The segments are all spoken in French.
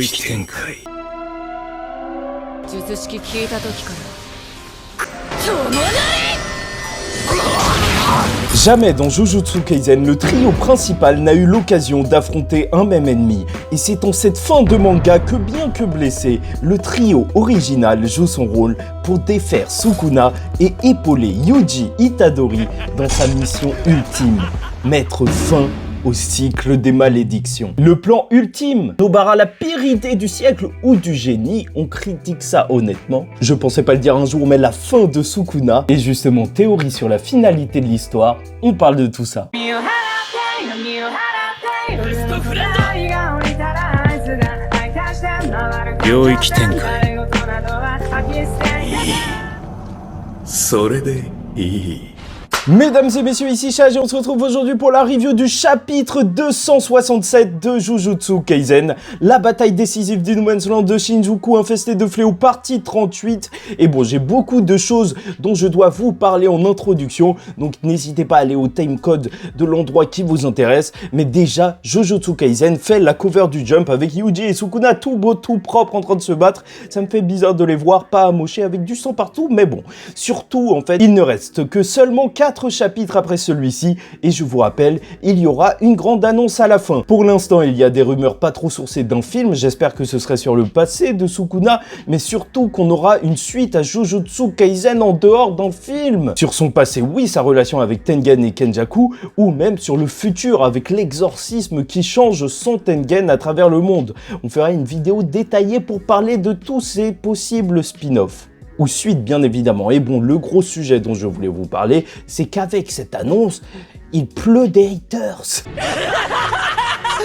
域展開。術式聞いた時から友なり。 Jamais dans Jujutsu Kaisen, le trio principal n'a eu l'occasion d'affronter un même ennemi. Et c'est en cette fin de manga que, bien que blessé, le trio original joue son rôle pour défaire Sukuna et épauler Yuji Itadori dans sa mission ultime, mettre fin au cycle des malédictions. Le plan ultime, Nobara, la pire idée du siècle ou du génie, on critique ça honnêtement. Je pensais pas le dire un jour, mais la fin de Sukuna, et justement théorie sur la finalité de l'histoire, on parle de tout ça. 領域展開。それでいい。 Mesdames et messieurs, ici Chage et on se retrouve aujourd'hui pour la review du chapitre 267 de Jujutsu Kaisen, la bataille décisive du No Man's Land de Shinjuku infesté de fléaux, partie 38. Et bon, j'ai beaucoup de choses dont je dois vous parler en introduction, donc n'hésitez pas à aller au timecode de l'endroit qui vous intéresse. Mais déjà, Jujutsu Kaisen fait la cover du Jump avec Yuji et Sukuna tout beau, tout propre en train de se battre. Ça me fait bizarre de les voir pas amochés avec du sang partout, mais bon. Surtout, en fait, il ne reste que seulement 4 chapitres après celui-ci, et je vous rappelle, il y aura une grande annonce à la fin. Pour l'instant, il y a des rumeurs pas trop sourcées d'un film, j'espère que ce serait sur le passé de Sukuna, mais surtout qu'on aura une suite à Jujutsu Kaisen en dehors d'un film. Sur son passé, oui, sa relation avec Tengen et Kenjaku, ou même sur le futur avec l'exorcisme qui change son Tengen à travers le monde. On fera une vidéo détaillée pour parler de tous ces possibles spin-offs. Ou suite bien évidemment. Et bon, le gros sujet dont je voulais vous parler, c'est qu'avec cette annonce, il pleut des haters.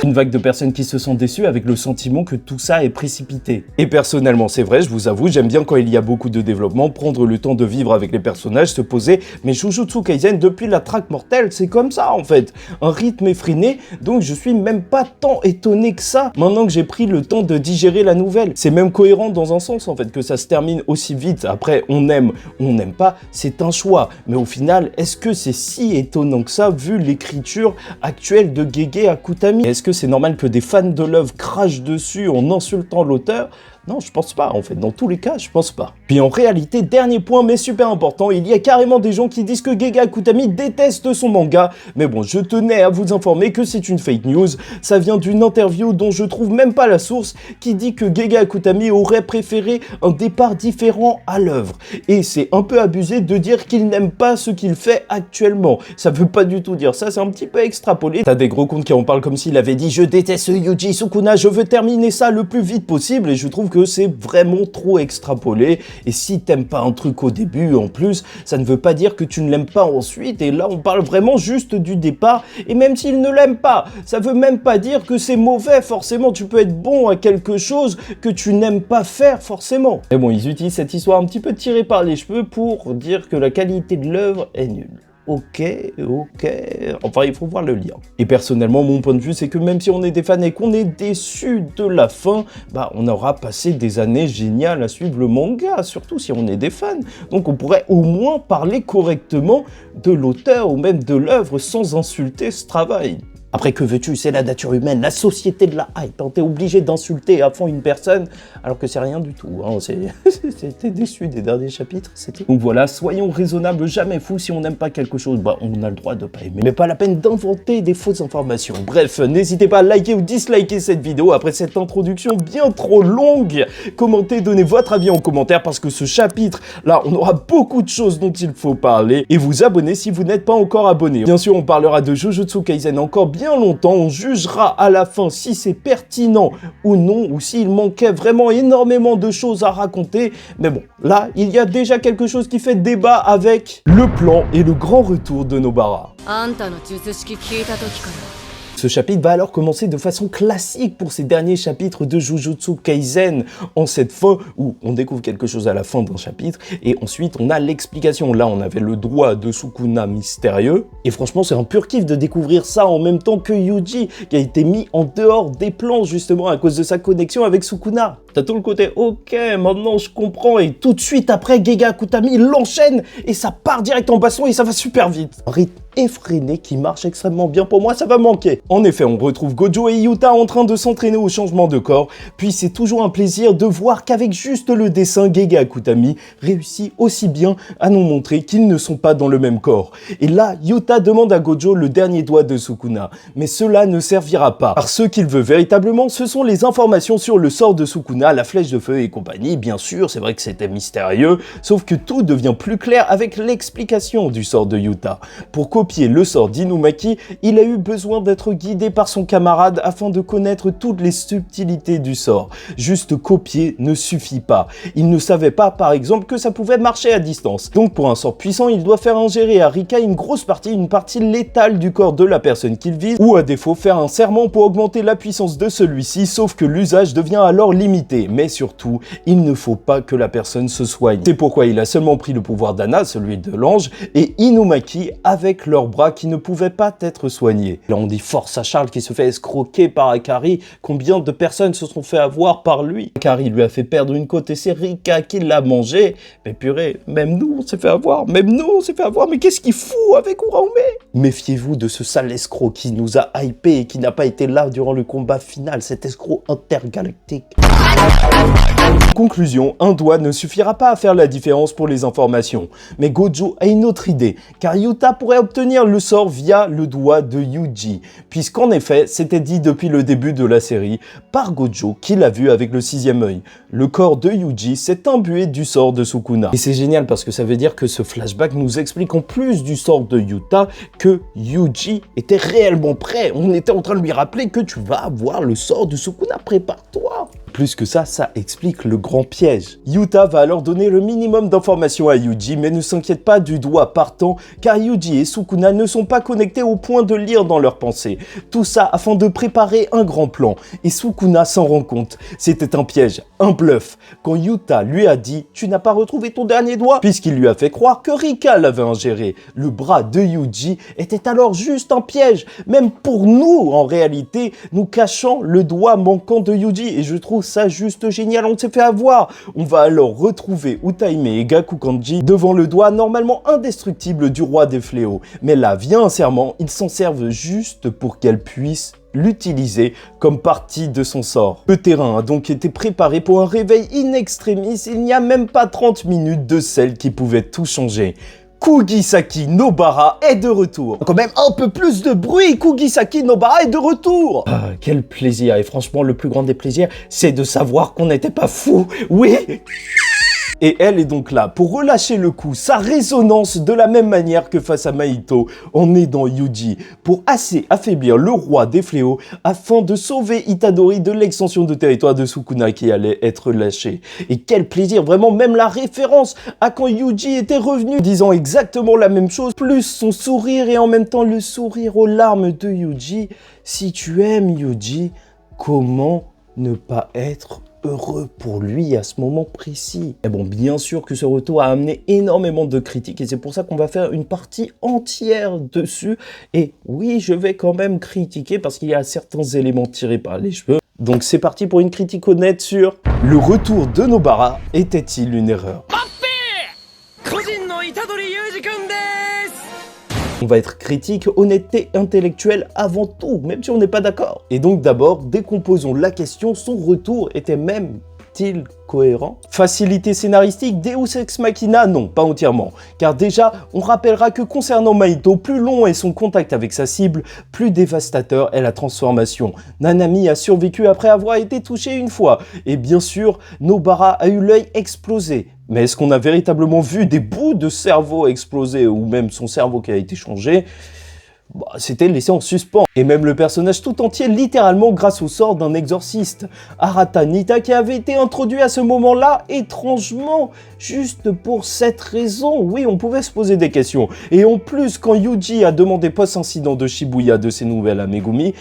Une vague de personnes qui se sentent déçues avec le sentiment que tout ça est précipité. Et personnellement, c'est vrai, je vous avoue, j'aime bien quand il y a beaucoup de développement, prendre le temps de vivre avec les personnages, se poser, mais Jujutsu Kaisen, depuis la traque mortelle, c'est comme ça en fait. Un rythme effréné, donc je suis même pas tant étonné que ça, maintenant que j'ai pris le temps de digérer la nouvelle. C'est même cohérent dans un sens en fait, que ça se termine aussi vite. Après, on aime ou on n'aime pas, c'est un choix. Mais au final, est-ce que c'est si étonnant que ça, vu l'écriture actuelle de Gege Akutami? Est-ce que c'est normal que des fans de l'œuvre crachent dessus en insultant l'auteur? Non, je pense pas, en fait. Dans tous les cas, je pense pas. Puis en réalité, dernier point, mais super important, il y a carrément des gens qui disent que Gege Akutami déteste son manga. Mais bon, je tenais à vous informer que c'est une fake news. Ça vient d'une interview dont je trouve même pas la source, qui dit que Gege Akutami aurait préféré un départ différent à l'œuvre. Et c'est un peu abusé de dire qu'il n'aime pas ce qu'il fait actuellement. Ça veut pas du tout dire ça, c'est un petit peu extrapolé. T'as des gros comptes qui en parlent comme s'il avait dit « Je déteste Yuji Sukuna, je veux terminer ça le plus vite possible » et je trouve que c'est vraiment trop extrapolé. Et si t'aimes pas un truc au début, en plus, ça ne veut pas dire que tu ne l'aimes pas ensuite. Et là, on parle vraiment juste du départ. Et même s'il ne l'aime pas, ça veut même pas dire que c'est mauvais, forcément. Tu peux être bon à quelque chose que tu n'aimes pas faire, forcément. Mais bon, ils utilisent cette histoire un petit peu tirée par les cheveux pour dire que la qualité de l'œuvre est nulle. Ok, enfin il faut voir le lien. Et personnellement, mon point de vue, c'est que même si on est des fans et qu'on est déçu de la fin, bah on aura passé des années géniales à suivre le manga, surtout si on est des fans. Donc on pourrait au moins parler correctement de l'auteur ou même de l'œuvre sans insulter ce travail. Après, que veux-tu, c'est la nature humaine, la société de la hype. Hein. T'es obligé d'insulter à fond une personne, alors que c'est rien du tout. Hein. T'es déçu des derniers chapitres, c'est tout. Donc voilà, soyons raisonnables, jamais fous. Si on n'aime pas quelque chose, bah on a le droit de pas aimer. Mais pas la peine d'inventer des fausses informations. Bref, n'hésitez pas à liker ou disliker cette vidéo après cette introduction bien trop longue. Commentez, donnez votre avis en commentaire, parce que ce chapitre, là, on aura beaucoup de choses dont il faut parler. Et vous abonner si vous n'êtes pas encore abonné. Bien sûr, on parlera de Jujutsu Kaisen encore bien longtemps, on jugera à la fin si c'est pertinent ou non, ou s'il manquait vraiment énormément de choses à raconter. Mais bon, là, il y a déjà quelque chose qui fait débat avec le plan et le grand retour de Nobara. Ce chapitre va alors commencer de façon classique pour ces derniers chapitres de Jujutsu Kaisen, en cette fin où on découvre quelque chose à la fin d'un chapitre, et ensuite on a l'explication. Là, on avait le droit de Sukuna mystérieux, et franchement, c'est un pur kiff de découvrir ça en même temps que Yuji, qui a été mis en dehors des plans, justement, à cause de sa connexion avec Sukuna. T'as tout le côté, ok, maintenant je comprends, et tout de suite après, Gege Akutami l'enchaîne, et ça part direct en baston, et ça va super vite. Un rythme effréné qui marche extrêmement bien pour moi, ça va manquer. En effet, on retrouve Gojo et Yuta en train de s'entraîner au changement de corps, puis c'est toujours un plaisir de voir qu'avec juste le dessin, Gege Akutami réussit aussi bien à nous montrer qu'ils ne sont pas dans le même corps. Et là, Yuta demande à Gojo le dernier doigt de Sukuna, mais cela ne servira pas. Car ce qu'il veut véritablement, ce sont les informations sur le sort de Sukuna, la flèche de feu et compagnie. Bien sûr, c'est vrai que c'était mystérieux, sauf que tout devient plus clair avec l'explication du sort de Yuta. Pour copier le sort d'Inumaki, il a eu besoin d'être guidé par son camarade afin de connaître toutes les subtilités du sort. Juste copier ne suffit pas. Il ne savait pas, par exemple, que ça pouvait marcher à distance. Donc pour un sort puissant, il doit faire ingérer à Rika une partie létale du corps de la personne qu'il vise, ou à défaut faire un serment pour augmenter la puissance de celui-ci, sauf que l'usage devient alors limité. Mais surtout, il ne faut pas que la personne se soigne. C'est pourquoi il a seulement pris le pouvoir d'Anna, celui de l'ange, et Inumaki avec leurs bras qui ne pouvaient pas être soignés. Là on dit force à Charles qui se fait escroquer par Akari. Combien de personnes se sont fait avoir par lui? Akari lui a fait perdre une côte et c'est Rika qui l'a mangé. Mais purée, même nous on s'est fait avoir, mais qu'est-ce qu'il fout avec Uraume? Méfiez-vous de ce sale escroc qui nous a hypé et qui n'a pas été là durant le combat final, cet escroc intergalactique. Conclusion, un doigt ne suffira pas à faire la différence pour les informations. Mais Gojo a une autre idée, car Yuta pourrait obtenir le sort via le doigt de Yuji, puisqu'en effet, c'était dit depuis le début de la série par Gojo qui l'a vu avec le 6e œil. Le corps de Yuji s'est imbué du sort de Sukuna. Et c'est génial parce que ça veut dire que ce flashback nous explique en plus du sort de Yuta que Yuji était réellement prêt. On était en train de lui rappeler que tu vas avoir le sort de Sukuna, prépare-toi. Plus que ça explique le grand piège. Yuta va alors donner le minimum d'informations à Yuji, mais ne s'inquiète pas du doigt partant, car Yuji et Sukuna ne sont pas connectés au point de lire dans leurs pensées. Tout ça afin de préparer un grand plan, et Sukuna s'en rend compte. C'était un piège, un bluff. Quand Yuta lui a dit « Tu n'as pas retrouvé ton dernier doigt ?» puisqu'il lui a fait croire que Rika l'avait ingéré. Le bras de Yuji était alors juste un piège, même pour nous en réalité, nous cachant le doigt manquant de Yuji, et je trouve ça juste génial, on s'est fait avoir. On va alors retrouver Utaime et Gakukanji devant le doigt normalement indestructible du roi des fléaux. Mais là, via un serment, ils s'en servent juste pour qu'elle puisse l'utiliser comme partie de son sort. Le terrain a donc été préparé pour un réveil in extremis, il n'y a même pas 30 minutes de celle qui pouvait tout changer. Kugisaki Nobara est de retour. Quand même un peu plus de bruit, Kugisaki Nobara est de retour. Ah, quel plaisir, et franchement le plus grand des plaisirs, c'est de savoir qu'on n'était pas fous, oui. Et elle est donc là pour relâcher le coup, sa résonance de la même manière que face à Mahito en aidant Yuji, pour assez affaiblir le roi des fléaux afin de sauver Itadori de l'extension de territoire de Sukuna qui allait être lâchée. Et quel plaisir, vraiment, même la référence à quand Yuji était revenu disant exactement la même chose, plus son sourire et en même temps le sourire aux larmes de Yuji. Si tu aimes Yuji, comment ne pas être heureux pour lui à ce moment précis? Et bon, bien sûr que ce retour a amené énormément de critiques et c'est pour ça qu'on va faire une partie entière dessus. Et oui, je vais quand même critiquer parce qu'il y a certains éléments tirés par les cheveux. Donc c'est parti pour une critique honnête sur le retour de Nobara. Était-il une erreur? On va être critique, honnêteté intellectuelle avant tout, même si on n'est pas d'accord. Et donc d'abord, décomposons la question, son retour était même-t-il cohérent? Facilité scénaristique, Deus Ex Machina? Non, pas entièrement. Car déjà, on rappellera que concernant Mahito, plus long est son contact avec sa cible, plus dévastateur est la transformation. Nanami a survécu après avoir été touché une fois. Et bien sûr, Nobara a eu l'œil explosé. Mais est-ce qu'on a véritablement vu des bouts de cerveau exploser ou même son cerveau qui a été changé? C'était laissé en suspens. Et même le personnage tout entier littéralement grâce au sort d'un exorciste. Arata Nita qui avait été introduit à ce moment-là étrangement, juste pour cette raison. Oui, on pouvait se poser des questions. Et en plus, quand Yuji a demandé post-incident de Shibuya de ses nouvelles à Megumi,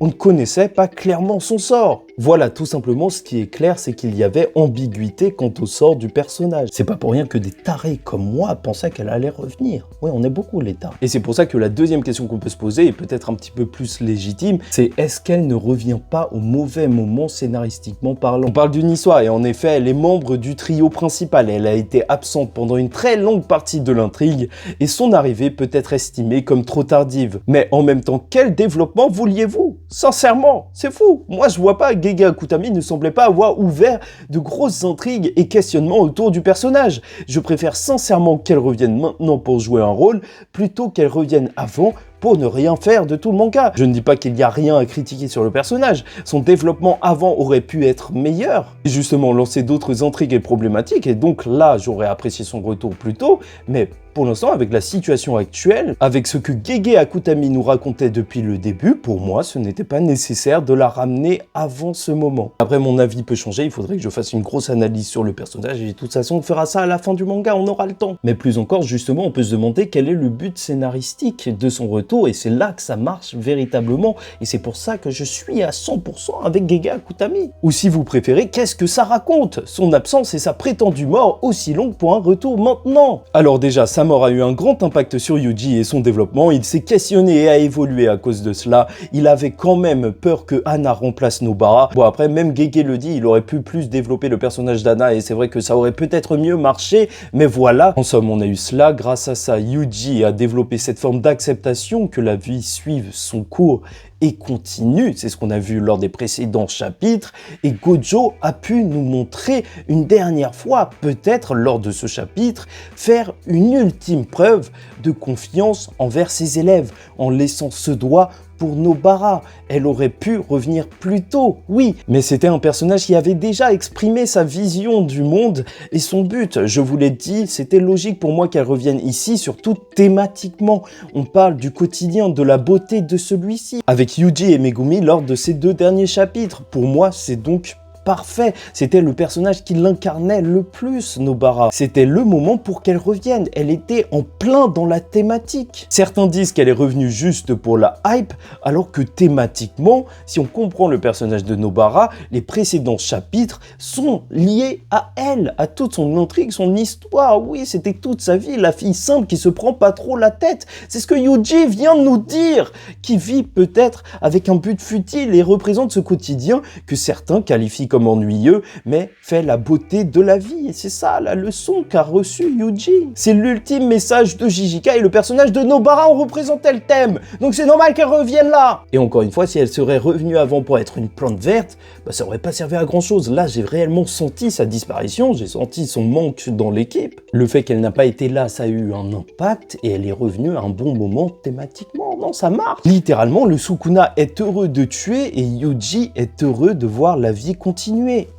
on ne connaissait pas clairement son sort. Voilà, tout simplement, ce qui est clair, c'est qu'il y avait ambiguïté quant au sort du personnage. C'est pas pour rien que des tarés comme moi pensaient qu'elle allait revenir. Ouais, on est beaucoup les tarés. Et c'est pour ça que la deuxième question qu'on peut se poser, et peut-être un petit peu plus légitime, c'est est-ce qu'elle ne revient pas au mauvais moment scénaristiquement parlant? On parle d'une histoire, et en effet, elle est membre du trio principal. Elle a été absente pendant une très longue partie de l'intrigue, et son arrivée peut être estimée comme trop tardive. Mais en même temps, quel développement vouliez-vous? Sincèrement, c'est fou. Moi, je vois pas, Gege Akutami ne semblait pas avoir ouvert de grosses intrigues et questionnements autour du personnage. Je préfère sincèrement qu'elle revienne maintenant pour jouer un rôle, plutôt qu'elle revienne avant pour ne rien faire de tout le manga. Je ne dis pas qu'il n'y a rien à critiquer sur le personnage, son développement avant aurait pu être meilleur, et justement lancer d'autres intrigues et problématiques, et donc là j'aurais apprécié son retour plus tôt, mais pour l'instant, avec la situation actuelle, avec ce que Gege Akutami nous racontait depuis le début, pour moi, ce n'était pas nécessaire de la ramener avant ce moment. Après, mon avis peut changer, il faudrait que je fasse une grosse analyse sur le personnage, et de toute façon, on fera ça à la fin du manga, on aura le temps. Mais plus encore, justement, on peut se demander quel est le but scénaristique de son retour, et c'est là que ça marche véritablement, et c'est pour ça que je suis à 100% avec Gege Akutami. Ou si vous préférez, qu'est-ce que ça raconte? Son absence et sa prétendue mort aussi longue pour un retour maintenant. Alors déjà, sa mort a eu un grand impact sur Yuji et son développement, il s'est questionné et a évolué à cause de cela, il avait quand même peur que Hana remplace Nobara. Bon après, même Gege le dit, il aurait pu plus développer le personnage d'Hana et c'est vrai que ça aurait peut-être mieux marché, mais voilà, en somme on a eu cela, grâce à ça Yuji a développé cette forme d'acceptation que la vie suive son cours et continue, c'est ce qu'on a vu lors des précédents chapitres, et Gojo a pu nous montrer une dernière fois, peut-être lors de ce chapitre, faire une ultime preuve de confiance envers ses élèves, en laissant ce doigt pour Nobara. Elle aurait pu revenir plus tôt, oui, mais c'était un personnage qui avait déjà exprimé sa vision du monde et son but. Je vous l'ai dit, c'était logique pour moi qu'elle revienne ici, surtout thématiquement. On parle du quotidien, de la beauté de celui-ci, avec Yuji et Megumi lors de ces deux derniers chapitres. Pour moi, c'est donc parfait, c'était le personnage qui l'incarnait le plus, Nobara. C'était le moment pour qu'elle revienne, elle était en plein dans la thématique. Certains disent qu'elle est revenue juste pour la hype, alors que thématiquement, si on comprend le personnage de Nobara, les précédents chapitres sont liés à elle, à toute son intrigue, son histoire. Oui, c'était toute sa vie, la fille simple qui se prend pas trop la tête. C'est ce que Yuji vient de nous dire, qui vit peut-être avec un but futile et représente ce quotidien que certains qualifient comme ennuyeux, mais fait la beauté de la vie. Et c'est ça la leçon qu'a reçue Yuji. C'est l'ultime message de Jijika et le personnage de Nobara ont représenté le thème. Donc c'est normal qu'elle revienne là. Et encore une fois, si elle serait revenue avant pour être une plante verte, bah ça aurait pas servi à grand chose. Là, j'ai réellement senti sa disparition, j'ai senti son manque dans l'équipe. Le fait qu'elle n'a pas été là, ça a eu un impact et elle est revenue à un bon moment thématiquement. Non, ça marche. Littéralement, le Sukuna est heureux de tuer et Yuji est heureux de voir la vie continuer.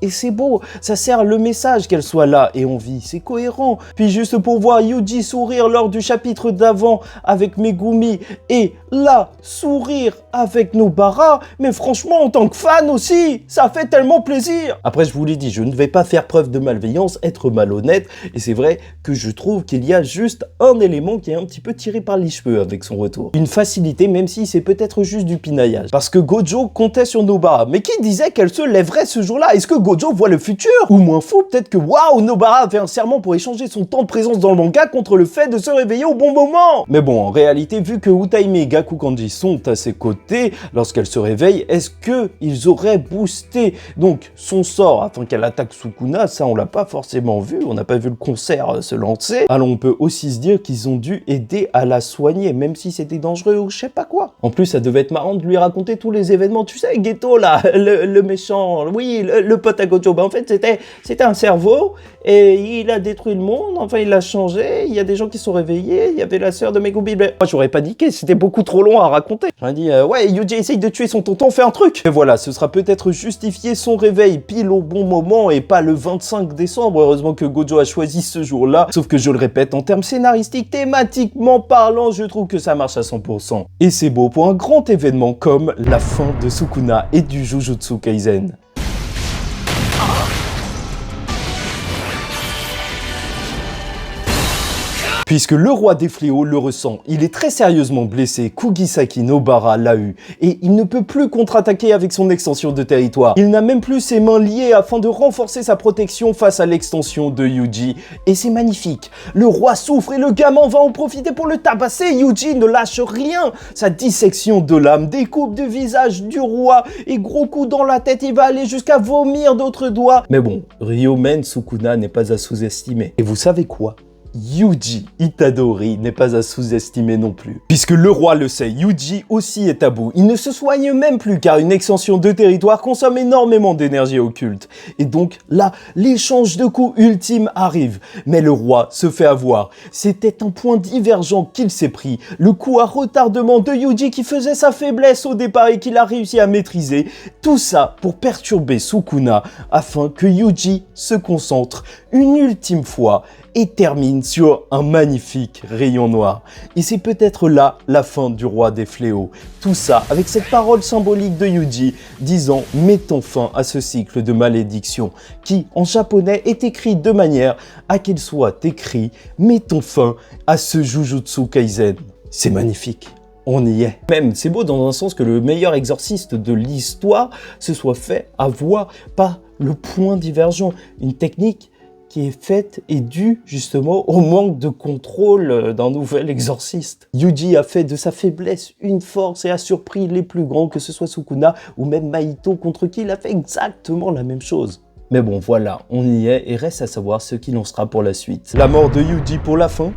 Et c'est beau, ça sert le message qu'elle soit là et en vie, c'est cohérent. Puis juste pour voir Yuji sourire lors du chapitre d'avant avec Megumi et là, sourire avec Nobara, mais franchement, en tant que fan aussi, ça fait tellement plaisir. Après, je vous l'ai dit, je ne vais pas faire preuve de malveillance, être malhonnête, et c'est vrai que je trouve qu'il y a juste un élément qui est un petit peu tiré par les cheveux avec son retour. Une facilité, même si c'est peut-être juste du pinaillage. Parce que Gojo comptait sur Nobara, mais qui disait qu'elle se lèverait ce jour-là? Est-ce que Gojo voit le futur? Ou moins fou, peut-être que waouh, Nobara a fait un serment pour échanger son temps de présence dans le manga contre le fait de se réveiller au bon moment. Mais bon, en réalité, vu que Utaime et Gaku Kanji sont à ses côtés, lorsqu'elle se réveille, est-ce que ils auraient boosté donc son sort afin qu'elle attaque Sukuna? Ça, on l'a pas forcément vu, on n'a pas vu le concert se lancer. Alors on peut aussi se dire qu'ils ont dû aider à la soigner, même si c'était dangereux ou je sais pas quoi. En plus, ça devait être marrant de lui raconter tous les événements. Tu sais, Geto là, le méchant, oui, le pote à Gojo, bah en fait c'était un cerveau et il a détruit le monde, enfin il l'a changé, il y a des gens qui sont réveillés, il y avait la sœur de Megumi. Moi j'aurais paniqué, c'était beaucoup trop long à raconter. J'aurais dit ouais, Yuji essaye de tuer son tonton, fais un truc. Et voilà, ce sera peut-être justifié son réveil pile au bon moment et pas le 25 décembre. Heureusement que Gojo a choisi ce jour-là, sauf que je le répète, en termes scénaristiques, thématiquement parlant, je trouve que ça marche à 100%. Et c'est beau pour un grand événement comme la fin de Sukuna et du Jujutsu Kaisen. puisque le roi des fléaux le ressent. Il est très sérieusement blessé, Kugisaki Nobara l'a eu, et il ne peut plus contre-attaquer avec son extension de territoire. Il n'a même plus ses mains liées afin de renforcer sa protection face à l'extension de Yuji, et c'est magnifique. Le roi souffre et le gamin va en profiter pour le tabasser. Yuji ne lâche rien. Sa dissection de l'âme, découpe du visage du roi et gros coup dans la tête, il va aller jusqu'à vomir d'autres doigts. Mais bon, Ryomen Sukuna n'est pas à sous-estimer. Et vous savez quoi ? Yuji Itadori n'est pas à sous-estimer non plus. Puisque le roi le sait, Yuji aussi est à bout. Il ne se soigne même plus car une extension de territoire consomme énormément d'énergie occulte. Et donc là, l'échange de coups ultime arrive. Mais le roi se fait avoir. C'était un point divergent qu'il s'est pris. Le coup à retardement de Yuji qui faisait sa faiblesse au départ et qu'il a réussi à maîtriser. Tout ça pour perturber Sukuna afin que Yuji se concentre une ultime fois et termine sur un magnifique rayon noir. Et c'est peut-être là la fin du roi des fléaux. Tout ça avec cette parole symbolique de Yuji disant « mettons fin à ce cycle de malédiction » qui en japonais est écrit de manière à qu'il soit écrit « mettons fin à ce Jujutsu Kaisen ». C'est magnifique. On y est. Même, c'est beau dans un sens que le meilleur exorciste de l'histoire se soit fait avoir par le point divergent. Une technique qui est faite et due justement au manque de contrôle d'un nouvel exorciste. Yuji a fait de sa faiblesse une force et a surpris les plus grands, que ce soit Sukuna ou même Mahito, contre qui il a fait exactement la même chose. Mais bon, voilà, on y est et reste à savoir ce qu'il en sera pour la suite. La mort de Yuji pour la fin.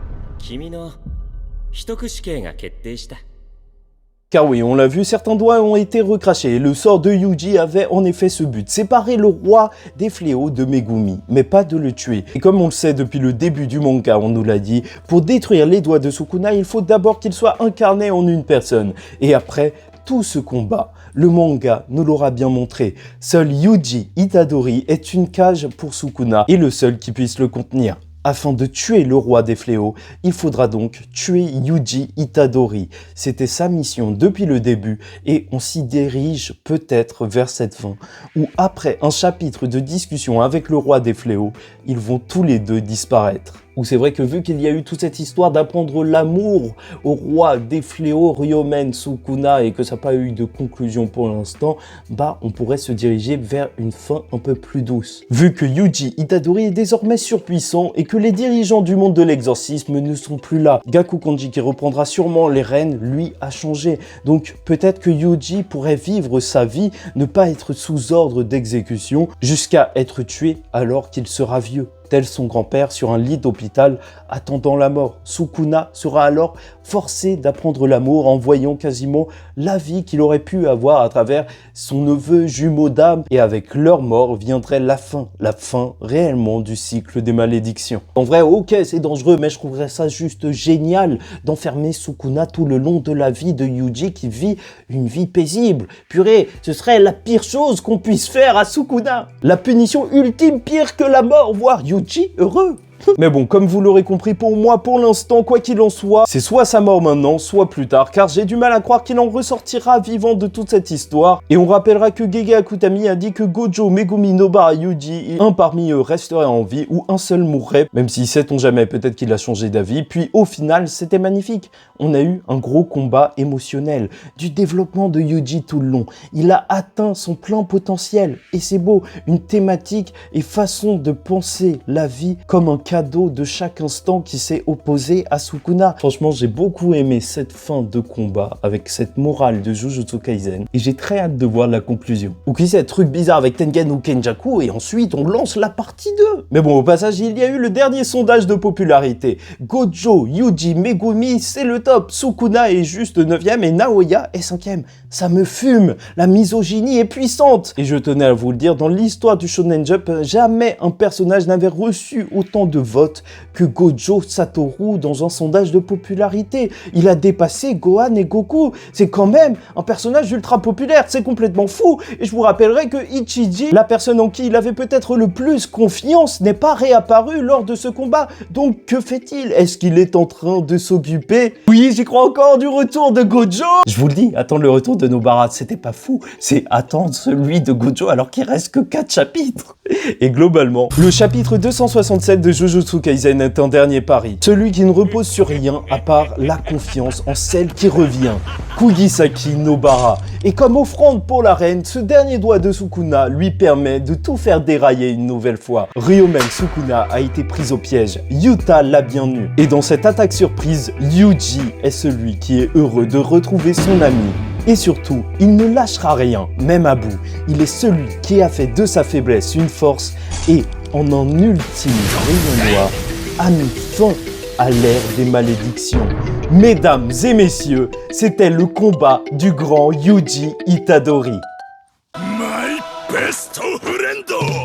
Car oui, on l'a vu, certains doigts ont été recrachés et le sort de Yuji avait en effet ce but, séparer le roi des fléaux de Megumi, mais pas de le tuer. Et comme on le sait depuis le début du manga, on nous l'a dit, pour détruire les doigts de Sukuna, il faut d'abord qu'il soit incarné en une personne. Et après tout ce combat, le manga nous l'aura bien montré. Seul Yuji Itadori est une cage pour Sukuna et le seul qui puisse le contenir. Afin de tuer le roi des fléaux, il faudra donc tuer Yuji Itadori. C'était sa mission depuis le début et on s'y dirige peut-être vers cette fin, où après un chapitre de discussion avec le roi des fléaux, ils vont tous les deux disparaître. Où c'est vrai que vu qu'il y a eu toute cette histoire d'apprendre l'amour au roi des fléaux, Ryomen Sukuna, et que ça n'a pas eu de conclusion pour l'instant, bah on pourrait se diriger vers une fin un peu plus douce. Vu que Yuji Itadori est désormais surpuissant et que les dirigeants du monde de l'exorcisme ne sont plus là, Gaku Kanji qui reprendra sûrement les rênes, lui, a changé. Donc peut-être que Yuji pourrait vivre sa vie, ne pas être sous ordre d'exécution, jusqu'à être tué alors qu'il sera vieux. Tel son grand-père sur un lit d'hôpital attendant la mort. Sukuna sera alors forcé d'apprendre l'amour en voyant quasiment la vie qu'il aurait pu avoir à travers son neveu jumeau d'âme. Et avec leur mort viendrait la fin réellement du cycle des malédictions. En vrai, ok, c'est dangereux, mais je trouverais ça juste génial d'enfermer Sukuna tout le long de la vie de Yuji qui vit une vie paisible. Purée, ce serait la pire chose qu'on puisse faire à Sukuna. La punition ultime, pire que la mort, voire Yuji heureux. Mais bon, comme vous l'aurez compris, pour moi, pour l'instant, quoi qu'il en soit, c'est soit sa mort maintenant, soit plus tard, car j'ai du mal à croire qu'il en ressortira vivant de toute cette histoire. Et on rappellera que Gege Akutami a dit que Gojo, Megumi, Nobara, Yuji, un parmi eux resterait en vie, ou un seul mourrait, même si sait-on jamais, peut-être qu'il a changé d'avis. Puis au final, c'était magnifique. On a eu un gros combat émotionnel, du développement de Yuji tout le long. Il a atteint son plein potentiel, et c'est beau, une thématique et façon de penser la vie comme un cadeau de chaque instant qui s'est opposé à Sukuna. Franchement, j'ai beaucoup aimé cette fin de combat avec cette morale de Jujutsu Kaisen et j'ai très hâte de voir la conclusion. Ou qui sait, truc bizarre avec Tengen ou Kenjaku et ensuite on lance la partie 2. Mais bon, au passage, il y a eu le dernier sondage de popularité. Gojo, Yuji, Megumi, c'est le top. Sukuna est juste 9e et Naoya est 5e. Ça me fume. La misogynie est puissante. Et je tenais à vous le dire, dans l'histoire du Shonen Jump, jamais un personnage n'avait reçu autant de vote que Gojo Satoru dans un sondage de popularité. Il a dépassé Gohan et Goku. C'est quand même un personnage ultra populaire, c'est complètement fou. Et je vous rappellerai que Ichiji, la personne en qui il avait peut-être le plus confiance, n'est pas réapparu lors de ce combat. Donc que fait-il? Est-ce qu'il est en train de s'occuper? Oui, j'y crois encore du retour de Gojo. Je vous le dis, attendre le retour de Nobara, c'était pas fou. C'est attendre celui de Gojo alors qu'il reste que 4 chapitres. Et globalement, le chapitre 267 de Jujutsu Jujutsu Kaisen est un dernier pari, celui qui ne repose sur rien à part la confiance en celle qui revient, Kugisaki Nobara. Et comme offrande pour la reine, ce dernier doigt de Sukuna lui permet de tout faire dérailler une nouvelle fois. Ryomen Sukuna a été prise au piège, Yuta l'a bien eu. Et dans cette attaque surprise, Ryuji est celui qui est heureux de retrouver son ami. Et surtout, il ne lâchera rien, même à bout. Il est celui qui a fait de sa faiblesse une force et, en un ultime rayon noir, a mis fin à l'ère des malédictions. Mesdames et messieurs, c'était le combat du grand Yuji Itadori. My best friend!